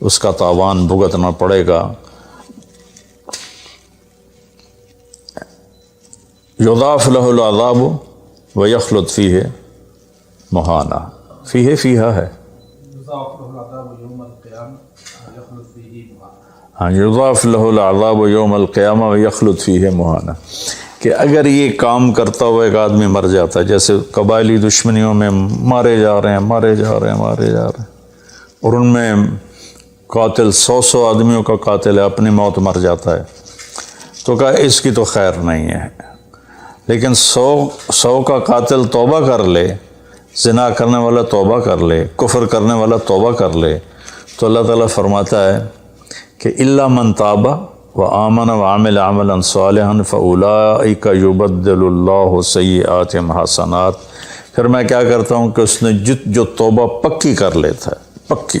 اس کا تاوان بھگتنا پڑے گا. یضاف لہ العذاب ویخلد فیہ مہانا. فیہا ہے، ہاں، یضاف لہ العذاب یوم القیامہ ویخلد فیہ مہانا، کہ اگر یہ کام کرتا ہوا ایک آدمی مر جاتا ہے، جیسے قبائلی دشمنیوں میں مارے جا رہے ہیں اور ان میں قاتل 100 آدمیوں کا قاتل ہے، اپنی موت مر جاتا ہے، تو کہا اس کی تو خیر نہیں ہے. لیکن 100 کا قاتل توبہ کر لے، زنا کرنے والا توبہ کر لے، کفر کرنے والا توبہ کر لے، تو اللہ تعالیٰ فرماتا ہے کہ الا من تاب وآمن وعمل عملا صالحا فاولئک یبدل اللہ سیئاتہم حسنات. پھر میں کیا کرتا ہوں کہ اس نے جو توبہ پکی کر لیتا ہے، پکی،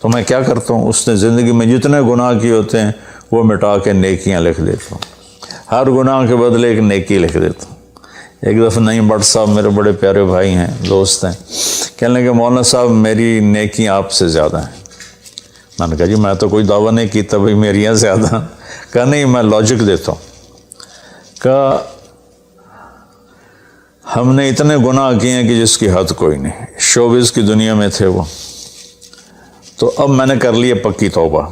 تو میں کیا کرتا ہوں، اس نے زندگی میں جتنے گناہ کیے ہوتے ہیں وہ مٹا کے نیکیاں لکھ دیتا ہوں. ہر گناہ کے بدلے ایک نیکی لکھ دیتا ہوں. ایک دفعہ نعیم بٹ صاحب میرے بڑے پیارے بھائی ہیں، دوست ہیں، کہنے لگے مولانا صاحب میری نیکیاں آپ سے زیادہ ہیں. میں نے کہا جی میں تو کوئی دعویٰ نہیں کیتا بھائی میریاں زیادہ. کہا نہیں، میں لاجک دیتا ہوں. کہا ہم نے اتنے گناہ کیے ہیں کہ جس کی حد کوئی نہیں. شوبز کی دنیا میں تھے وہ، تو اب میں نے کر لی پکی توبہ،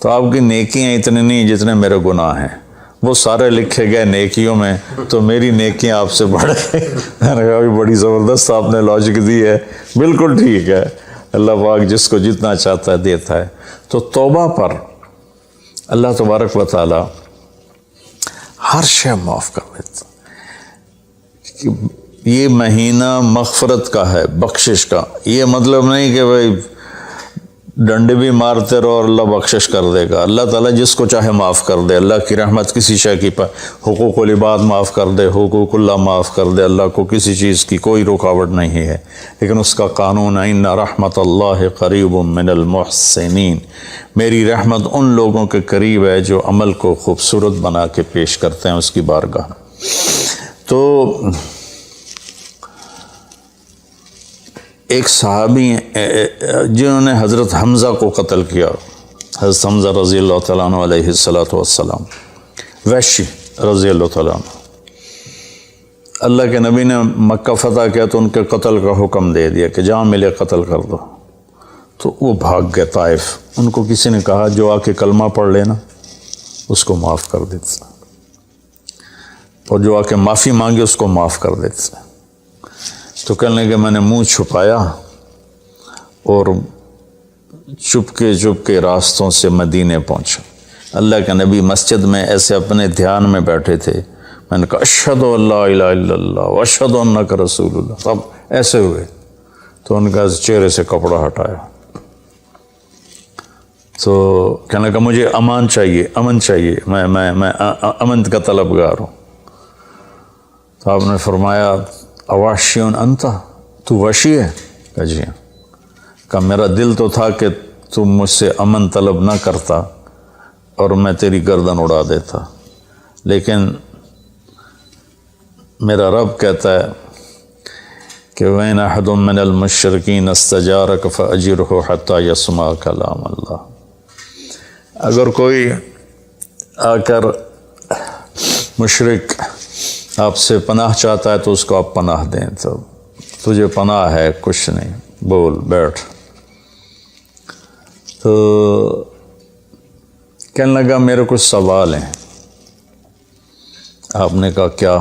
تو آپ کی نیکیاں اتنی نہیں جتنے میرے گناہ ہیں. وہ سارے لکھے گئے نیکیوں میں، تو میری نیکیاں آپ سے بڑھ گئی. میں نے کہا بڑی زبردست آپ نے لاجک دی ہے، بالکل ٹھیک ہے. اللہ پاک جس کو جتنا چاہتا ہے دیتا ہے. تو توبہ پر اللہ تبارک و تعالی ہر شے معاف کر دیتا. یہ مہینہ مغفرت کا ہے، بخشش کا. یہ مطلب نہیں کہ بھائی ڈنڈے بھی مارتے رہو اور اللہ بخشش کر دے گا. اللہ تعالیٰ جس کو چاہے معاف کر دے. اللہ کی رحمت کسی شے کی حقوق العباد معاف کر دے، حقوق اللہ معاف کر دے. اللہ کو کسی چیز کی کوئی رکاوٹ نہیں ہے، لیکن اس کا قانون ہے ان رحمت اللہ قریب من المحسنین. میری رحمت ان لوگوں کے قریب ہے جو عمل کو خوبصورت بنا کے پیش کرتے ہیں اس کی بارگاہ. تو ایک صحابی جنہوں نے حضرت حمزہ کو قتل کیا، حضرت حمزہ رضی اللہ تعالیٰ عنہ علیہ السلام، وحشی رضی اللہ تعالیٰ عنہ. اللہ کے نبی نے مکہ فتح کیا تو ان کے قتل کا حکم دے دیا کہ جہاں ملے قتل کر دو. تو وہ بھاگ گئے طائف. ان کو کسی نے کہا جو آ کے کلمہ پڑھ لینا اس کو معاف کر دیتا، اور جو آ کے معافی مانگے اس کو معاف کر دیتا. تو کہنے لگے میں نے منہ چھپایا اور چپ کے راستوں سے مدینے پہنچا. اللہ کے نبی مسجد میں ایسے اپنے دھیان میں بیٹھے تھے. میں نے کہا اشہد ان لا الہ الا اللہ واشہد انک رسول اللہ. سب ایسے ہوئے. تو ان کا چہرے سے کپڑا ہٹایا. تو کہنے لگا مجھے امن چاہیے، میں امن کا طلبگار ہوں. تو آپ نے فرمایا اواشیون انتا، تو وحشی ہے؟ کہا جی ہاں. کہا میرا دل تو تھا کہ تم مجھ سے امن طلب نہ کرتا اور میں تیری گردن اڑا دیتا، لیکن میرا رب کہتا ہے کہ وَإِنْ أَحَدٌ مِّنَ الْمُشْرِكِينَ اسْتَجَارَكَ فَأَجِرْهُ حَتَّى يَسْمَعَ كَلَامَ اللَّهِ. اگر کوئی آ کر مشرک آپ سے پناہ چاہتا ہے تو اس کو آپ پناہ دیں. تو تجھے پناہ ہے، کچھ نہیں، بول بیٹھ. تو کہنے لگا میرے کچھ سوال ہیں. آپ نے کہا کیا؟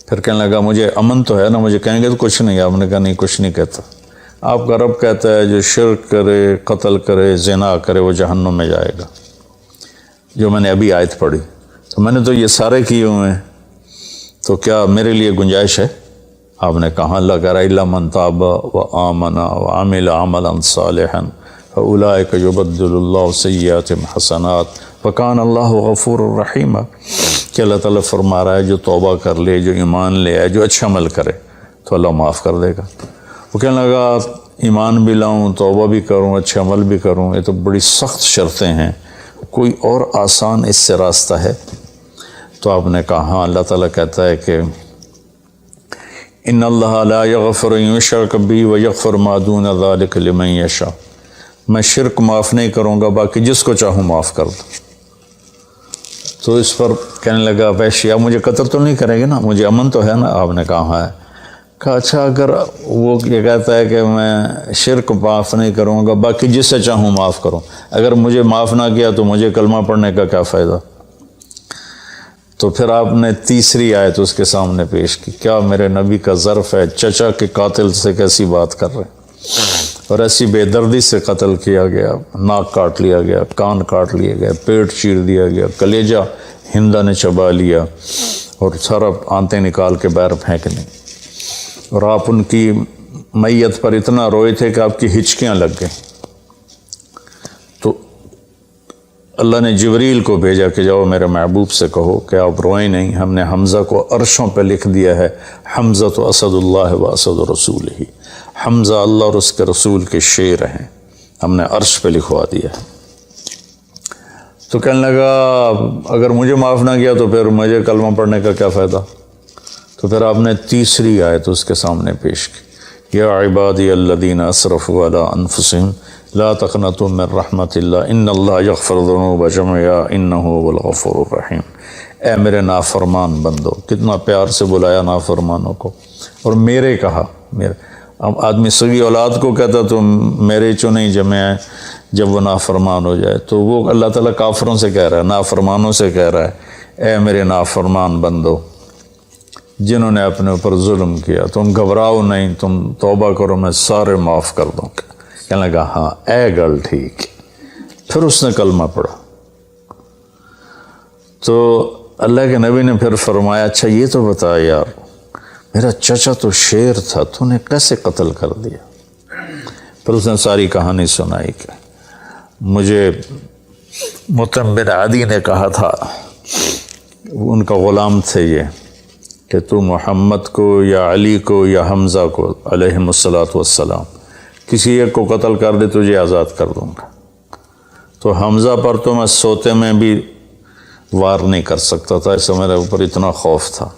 پھر کہنے لگا مجھے امن تو ہے نا. مجھے کہیں گے تو کچھ نہیں. آپ نے کہا نہیں کچھ نہیں کہتا. آپ کا رب کہتا ہے جو شرک کرے، قتل کرے، زنا کرے وہ جہنم میں جائے گا، جو میں نے ابھی آیت پڑھی. تو میں نے تو یہ سارے کیے ہوئے ہیں، تو کیا میرے لیے گنجائش ہے؟ آپ نے کہا اللہ کہہ رہا الا من تاب وآمن وعمل عملا صالحا فاولئک یبدل اللہ سیئاتہم حسنات وکان اللہ غفور الرحیم. کہ اللہ تعالیٰ فرما رہا ہے جو توبہ کر لے، جو ایمان لے آئے، جو اچھا عمل کرے تو اللہ معاف کر دے گا. وہ کہنے لگا ایمان بھی لاؤں، توبہ بھی کروں، اچھا عمل بھی کروں، یہ تو بڑی سخت شرطیں ہیں، کوئی اور آسان اس سے راستہ ہے؟ تو آپ نے کہا ہاں. اللہ تعالیٰ کہتا ہے کہ ان اللہ لا یغفر ان یشرک بہ ویغفر ما دون ذلک لمن یشاء. میں شرک معاف نہیں کروں گا، باقی جس کو چاہوں معاف کر دوں۔ تو اس پر کہنے لگا وحشی آپ مجھے قتل تو نہیں کریں گے نا، مجھے امن تو ہے نا؟ آپ نے کہا ہاں ہے۔ کہا اچھا اگر وہ یہ کہتا ہے کہ میں شرک معاف نہیں کروں گا، باقی جس سے چاہوں معاف کروں، اگر مجھے معاف نہ کیا تو مجھے کلمہ پڑھنے کا کیا فائدہ؟ تو پھر آپ نے تیسری آیت اس کے سامنے پیش کی، کیا میرے نبی کا ظرف ہے چچا کے قاتل سے کیسی بات کر رہے ہیں، اور ایسی بے دردی سے قتل کیا گیا، ناک کاٹ لیا گیا، کان کاٹ لیے گئے، پیٹ چیر دیا گیا، کلیجہ ہندا نے چبا لیا اور سارا آنتیں نکال کے باہر پھینکنے، اور آپ ان کی میت پر اتنا روئے تھے کہ آپ کی ہچکیاں لگ گئیں۔ تو اللہ نے جبریل کو بھیجا کہ جاؤ میرے محبوب سے کہو کہ آپ روئیں نہیں، ہم نے حمزہ کو عرشوں پہ لکھ دیا ہے، حمزہ تو اسد اللہ و اسد رسول ہی، حمزہ اللہ اور اس کے رسول کے شیر ہیں، ہم نے عرش پہ لکھوا دیا ہے۔ تو کہنے لگا اگر مجھے معاف نہ کیا تو پھر مجھے کلمہ پڑھنے کا کیا فائدہ؟ تو پھر آپ نے تیسری آیت اس کے سامنے پیش کی، یا عبادی الذین اسرفوا علی انفسہم لا تقنطوا من رحمت اللہ ان اللہ یغفر الذنوب جميعا انہ هو الغفور الرحیم۔ اے میرے نافرمان بندو، کتنا پیار سے بلایا نافرمانوں کو، اور میرے کہا، میرے اب آدمی سگی اولاد کو کہتا تو میرے چنے جمع ہیں، جب وہ نافرمان ہو جائے تو وہ اللہ تعالیٰ کافروں سے کہہ رہا ہے، نافرمانوں سے کہہ رہا ہے، اے میرے نافرمان بندو جنہوں نے اپنے اوپر ظلم کیا، تم گھبراؤ نہیں، تم توبہ کرو، میں سارے معاف کر دوں گا۔ کہنے لگا ہاں اے گل ٹھیک۔ پھر اس نے کلمہ پڑھا تو اللہ کے نبی نے پھر فرمایا اچھا یہ تو بتا یار، میرا چچا تو شیر تھا، تو نے کیسے قتل کر دیا؟ پھر اس نے ساری کہانی سنائی کہ مجھے مطعم بن عدی نے کہا تھا، ان کا غلام تھے یہ، کہ تو محمد کو یا علی کو یا حمزہ کو علیہم الصلاۃ والسلام کسی ایک کو قتل کر دے تجھے آزاد کر دوں گا۔ تو حمزہ پر تو میں سوتے میں بھی وار نہیں کر سکتا تھا، اس سے میرے اوپر اتنا خوف تھا،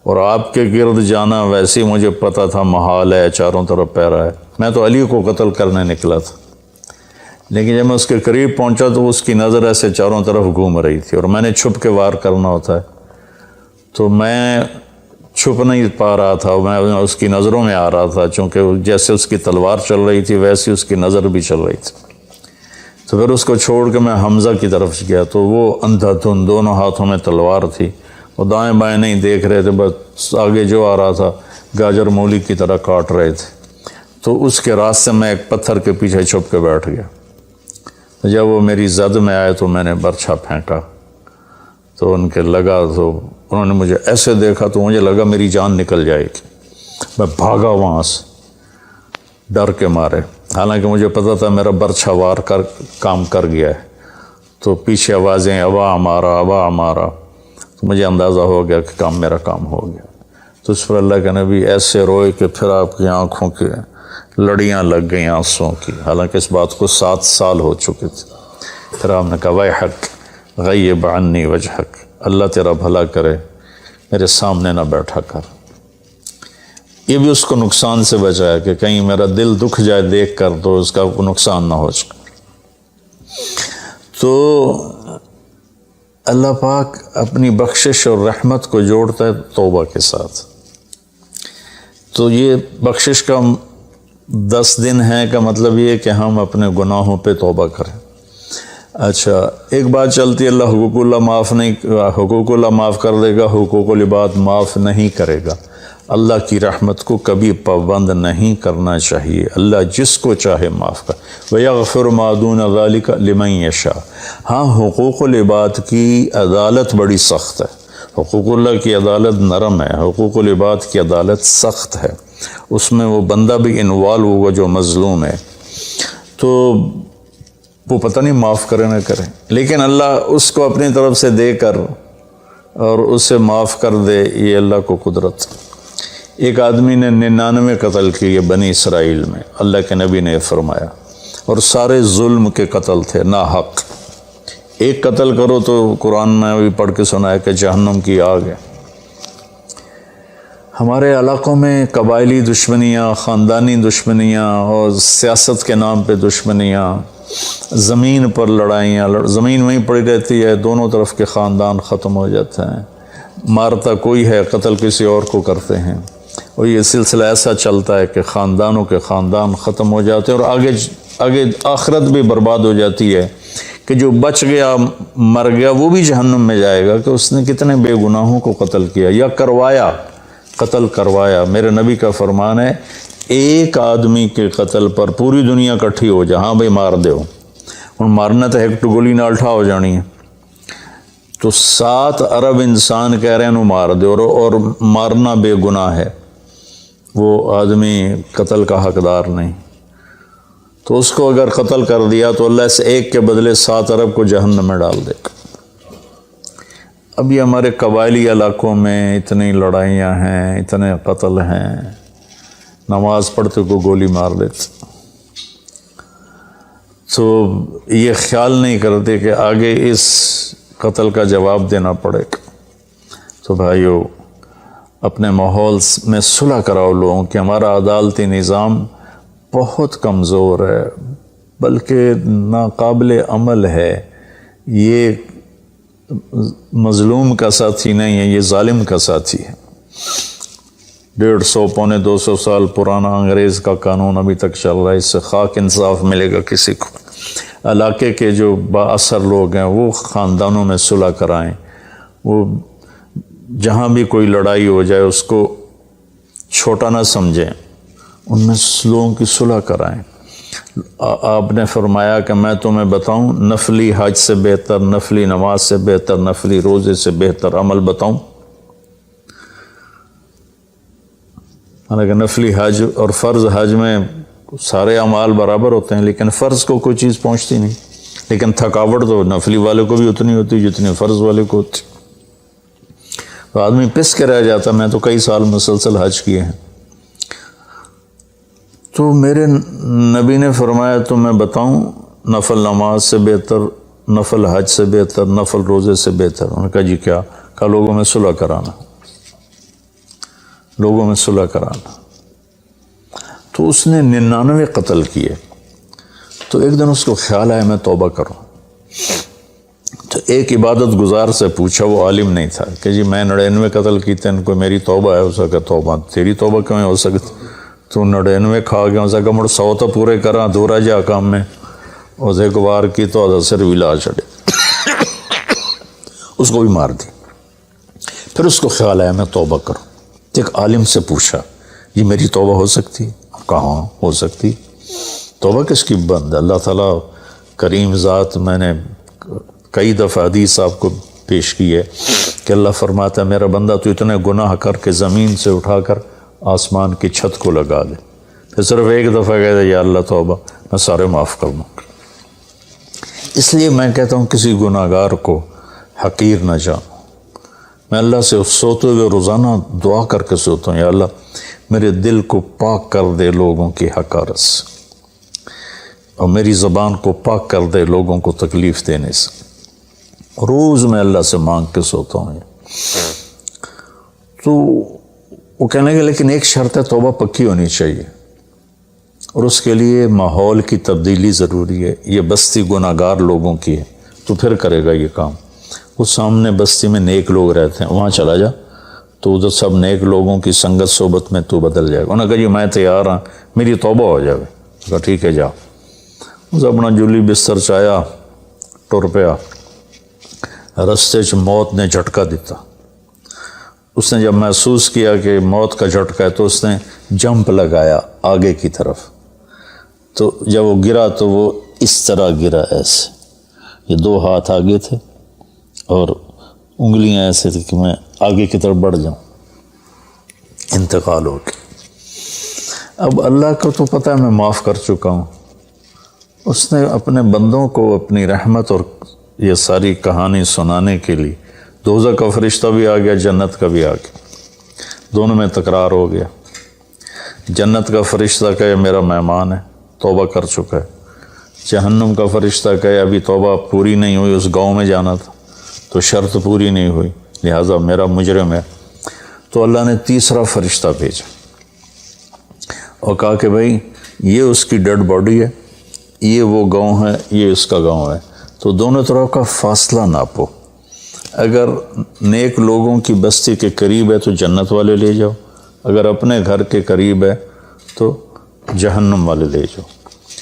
اور آپ کے گرد جانا ویسے ہی مجھے پتا تھا محال ہے، چاروں طرف پیرا ہے، میں تو علی کو قتل کرنے نکلا تھا، لیکن جب میں اس کے قریب پہنچا تو اس کی نظر ایسے چاروں طرف گھوم رہی تھی، اور میں نے چھپ کے وار کرنا ہوتا ہے، تو میں چھپ نہیں پا رہا تھا، میں اس کی نظروں میں آ رہا تھا، چونکہ جیسے اس کی تلوار چل رہی تھی ویسے اس کی نظر بھی چل رہی تھی۔ تو پھر اس کو چھوڑ کے میں حمزہ کی طرف گیا تو وہ اندھا دھند، دونوں ہاتھوں میں تلوار تھی، وہ دائیں بائیں نہیں دیکھ رہے تھے، بس آگے جو آ رہا تھا گاجر مولی کی طرح کاٹ رہے تھے۔ تو اس کے راستے میں ایک پتھر کے پیچھے چھپ کے بیٹھ گیا، جب وہ میری زد میں آئے تو میں نے برچھا پھینکا، تو ان کے لگا، تو انہوں نے مجھے ایسے دیکھا تو مجھے لگا میری جان نکل جائے گی، میں بھاگا وہاں سے ڈر کے مارے، حالانکہ مجھے پتا تھا میرا برچھا وار کر کام کر گیا ہے۔ تو پیچھے آوازیں ابا ہمارا ابا ہمارا، تو مجھے اندازہ ہو گیا کہ میرا کام ہو گیا۔ تو اس پر اللہ کے نبی ایسے روئے کہ پھر آپ کی آنکھوں کے لڑیاں لگ گئیں آنسوں کی، حالانکہ اس بات کو 7 سال ہو چکے تھے۔ پھر آپ نے کہا ویحک غیب عنی وجہک، اللہ تیرا بھلا کرے میرے سامنے نہ بیٹھا کر۔ یہ بھی اس کو نقصان سے بچایا کہ کہیں میرا دل دکھ جائے دیکھ کر تو اس کا نقصان نہ ہو جائے۔ تو اللہ پاک اپنی بخشش اور رحمت کو جوڑتا ہے توبہ کے ساتھ۔ تو یہ بخشش کا 10 دن ہے کا مطلب یہ کہ ہم اپنے گناہوں پہ توبہ کریں۔ اچھا ایک بات چلتی ہے، اللہ حقوق اللہ معاف کر دے گا، حقوق العباد معاف نہیں کرے گا۔ اللہ کی رحمت کو کبھی پابند نہیں کرنا چاہیے، اللہ جس کو چاہے معاف کر، وَيَغْفِرُ مَا دُونَ ذَلِكَ لِمَن يَشَاءُ۔ ہاں حقوق العباد کی عدالت بڑی سخت ہے، حقوق اللہ کی عدالت نرم ہے، حقوق العباد کی عدالت سخت ہے، اس میں وہ بندہ بھی انوالو ہوگا جو مظلوم ہے، تو وہ پتہ نہیں معاف کرے نہ کرے، لیکن اللہ اس کو اپنی طرف سے دے کر اور اسے معاف کر دے، یہ اللہ کو قدرت۔ ایک آدمی نے 99 قتل کیے بنی اسرائیل میں، اللہ کے نبی نے فرمایا، اور سارے ظلم کے قتل تھے، نا حق۔ ایک قتل کرو تو قرآن میں بھی پڑھ کے سنایا کہ جہنم کی آگ ہے۔ ہمارے علاقوں میں قبائلی دشمنیاں، خاندانی دشمنیاں اور سیاست کے نام پہ دشمنیاں، زمین پر لڑائیاں، زمین وہیں پڑی رہتی ہے، دونوں طرف کے خاندان ختم ہو جاتے ہیں، مارتا کوئی ہے، قتل کسی اور کو کرتے ہیں، اور یہ سلسلہ ایسا چلتا ہے کہ خاندانوں کے خاندان ختم ہو جاتے ہیں، اور آگے آخرت بھی برباد ہو جاتی ہے کہ جو بچ گیا مر گیا وہ بھی جہنم میں جائے گا کہ اس نے کتنے بے گناہوں کو قتل کیا یا قتل کروایا۔ میرے نبی کا فرمان ہے ایک آدمی کے قتل پر پوری دنیا کٹھی ہو جا، ہاں بھائی مار دیو، اور مارنا تو ایک گولی نال ٹھا ہو جانی ہے، تو 7 ارب انسان کہہ رہے ہیں انہوں مار دے، اور مارنا بے گناہ ہے، وہ آدمی قتل کا حقدار نہیں، تو اس کو اگر قتل کر دیا تو اللہ اس ایک کے بدلے 7 ارب کو جہنم میں ڈال دے گا۔ اب یہ ہمارے قبائلی علاقوں میں اتنی لڑائیاں ہیں، اتنے قتل ہیں، نماز پڑھتے کو گولی مار دیتے، تو یہ خیال نہیں کرتے کہ آگے اس قتل کا جواب دینا پڑے گا۔ تو بھائیو، اپنے ماحول میں صلح کراؤ لوگوں کہ ہمارا عدالتی نظام بہت کمزور ہے، بلکہ ناقابل عمل ہے، یہ مظلوم کا ساتھی نہیں ہے، یہ ظالم کا ساتھی ہے۔ 150 پونے 200 سال پرانا انگریز کا قانون ابھی تک چل رہا ہے، اس سے خاک انصاف ملے گا کسی کو۔ علاقے کے جو با اثر لوگ ہیں وہ خاندانوں میں صلح کرائیں، وہ جہاں بھی کوئی لڑائی ہو جائے اس کو چھوٹا نہ سمجھیں، ان میں لوگوں کی صلح کرائیں۔ آپ نے فرمایا کہ میں تمہیں بتاؤں نفلی حج سے بہتر، نفلی نماز سے بہتر، نفلی روزے سے بہتر عمل بتاؤں؟ حالانکہ نفلی حج اور فرض حج میں سارے اعمال برابر ہوتے ہیں، لیکن فرض کو کوئی چیز پہنچتی نہیں، لیکن تھکاوٹ تو نفلی والے کو بھی اتنی ہوتی جتنی فرض والے کو ہوتی، تو آدمی پس کے رہ جاتا۔ میں تو کئی سال مسلسل حج کیے ہیں، تو میرے نبی نے فرمایا تو میں بتاؤں نفل نماز سے بہتر، نفل حج سے بہتر، نفل روزے سے بہتر؟ انہوں نے کہا جی کیا؟ کہا لوگوں میں صلح کرانا، لوگوں میں صلح کرانا۔ تو اس نے 99 قتل کیے، تو ایک دن اس کو خیال آیا میں توبہ کروں، تو ایک عبادت گزار سے پوچھا، وہ عالم نہیں تھا، کہ جی میں 99 قتل کیتے ہیں، ان کو میری توبہ ہے؟ اس کا توبہ تیری توبہ کیوں ہو سکتی؟ تو 99 کھا گیا، اس کا مڑ 100 تو پورے کرا، دورا جا کام میں اس ایک بار کی تو اثر بھی لا چڑے، اس کو بھی مار دی۔ پھر اس کو خیال آیا میں توبہ کروں، ایک عالم سے پوچھا یہ میری توبہ ہو سکتی؟ کہاں ہو سکتی؟ توبہ کس کی بند ہے؟ اللہ تعالیٰ کریم ذات، میں نے کئی دفعہ حدیث آپ کو پیش کی ہے کہ اللہ فرماتا ہے میرا بندہ تو اتنے گناہ کر کے زمین سے اٹھا کر آسمان کی چھت کو لگا دے، پھر صرف ایک دفعہ کہہ دے یا اللہ توبہ، میں سارے معاف کر دوں گا۔ اس لیے میں کہتا ہوں کسی گناہ گار کو حقیر نہ جانو۔ میں اللہ سے سوتے ہوئے روزانہ دعا کر کے سوتا ہوں، یا اللہ میرے دل کو پاک کر دے لوگوں کی حقارت سے، اور میری زبان کو پاک کر دے لوگوں کو تکلیف دینے سے۔ روز میں اللہ سے مانگ کے سوتا ہوں۔ تو وہ کہنے لگے لیکن ایک شرط ہے، توبہ پکی ہونی چاہیے، اور اس کے لیے ماحول کی تبدیلی ضروری ہے، یہ بستی گناہ گار لوگوں کی ہے، تو پھر کرے گا یہ کام۔ وہ سامنے بستی میں نیک لوگ رہتے ہیں، وہاں چلا جا، تو ادھر سب نیک لوگوں کی سنگت صحبت میں تو بدل جائے گا۔ انہوں نے کہا جی میں تیار ہوں، میری توبہ ہو جائے۔ کہا ٹھیک ہے جا۔ اس اپنا جولی بستر چایا، ٹر پیا، رستے چ موت نے جھٹکا دیتا۔ اس نے جب محسوس کیا کہ موت کا جھٹکا ہے تو اس نے جمپ لگایا آگے کی طرف، تو جب وہ گرا تو وہ اس طرح گرا، ایسے، یہ 2 ہاتھ آگے تھے اور انگلیاں ایسے تھی کہ میں آگے کی طرف بڑھ جاؤں، انتقال ہو گیا۔ اب اللہ کو تو پتہ ہے میں معاف کر چکا ہوں، اس نے اپنے بندوں کو اپنی رحمت اور یہ ساری کہانی سنانے کے لیے دوزخ کا فرشتہ بھی آ گیا، جنت کا بھی آ گیا، دونوں میں تکرار ہو گیا۔ جنت کا فرشتہ کہے میرا مہمان ہے، توبہ کر چکا ہے۔ جہنم کا فرشتہ کہے ابھی توبہ پوری نہیں ہوئی، اس گاؤں میں جانا تھا تو شرط پوری نہیں ہوئی، لہٰذا میرا مجرم ہے۔ تو اللہ نے تیسرا فرشتہ بھیجا اور کہا کہ بھائی یہ اس کی ڈیڈ باڈی ہے، یہ وہ گاؤں ہے، یہ اس کا گاؤں ہے، تو دونوں طرف کا فاصلہ ناپو، اگر نیک لوگوں کی بستی کے قریب ہے تو جنت والے لے جاؤ، اگر اپنے گھر کے قریب ہے تو جہنم والے لے جاؤ۔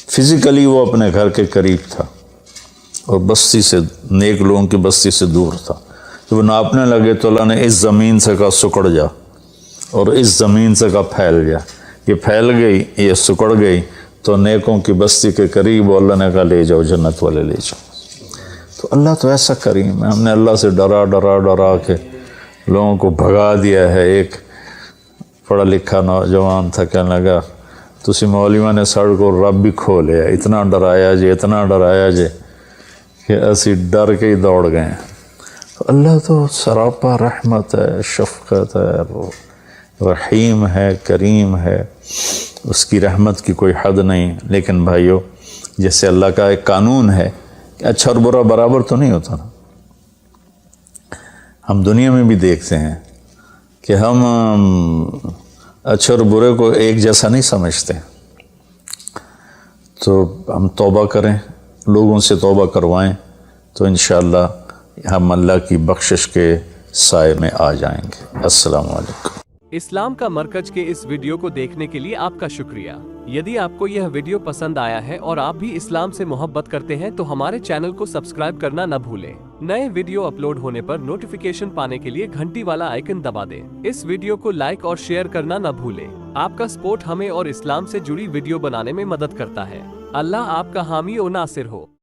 فزیکلی وہ اپنے گھر کے قریب تھا اور بستی سے، نیک لوگوں کی بستی سے دور تھا۔ جب وہ ناپنے لگے تو اللہ نے اس زمین سے کہا سکڑ جا، اور اس زمین سے کہا پھیل جا، یہ پھیل گئی، یہ سکڑ گئی، تو نیکوں کی بستی کے قریب اللہ نے کہا لے جاؤ، جنت والے لے جاؤ۔ تو اللہ تو ایسا کریم ہے، ہم نے اللہ سے ڈرا ڈرا ڈرا کے لوگوں کو بھگا دیا ہے۔ ایک پڑھا لکھا نوجوان تھا، کہنے لگا تسی مولویوں نے ساڑھ کو رب بھی کھو لیا، اتنا ڈرایا جے کہ اسی ڈر کے ہی دوڑ گئے ہیں۔ اللہ تو سراپا رحمت ہے، شفقت ہے، رحیم ہے، کریم ہے، اس کی رحمت کی کوئی حد نہیں۔ لیکن بھائیو، جیسے اللہ کا ایک قانون ہے کہ اچھا اور برا برابر تو نہیں ہوتا نا۔ ہم دنیا میں بھی دیکھتے ہیں کہ ہم اچھے اور برے کو ایک جیسا نہیں سمجھتے، تو ہم توبہ کریں، لوگوں سے توبہ کروائیں، تو انشاءاللہ ہم اللہ کی بخشش کے سائے میں آ جائیں گے۔ السلام علیکم۔ اسلام کا مرکز کے اس ویڈیو کو دیکھنے کے لیے آپ کا شکریہ۔ یدی آپ کو یہ ویڈیو پسند آیا ہے اور آپ بھی اسلام سے محبت کرتے ہیں تو ہمارے چینل کو سبسکرائب کرنا نہ بھولیں۔ نئے ویڈیو اپلوڈ ہونے پر نوٹیفیکیشن پانے کے لیے گھنٹی والا آئیکن دبا دیں۔ اس ویڈیو کو لائک اور شیئر کرنا نہ بھولیں۔ آپ کا سپورٹ ہمیں اور اسلام سے جڑی ویڈیو بنانے میں مدد کرتا ہے۔ اللہ آپ کا حامی و ناصر ہو۔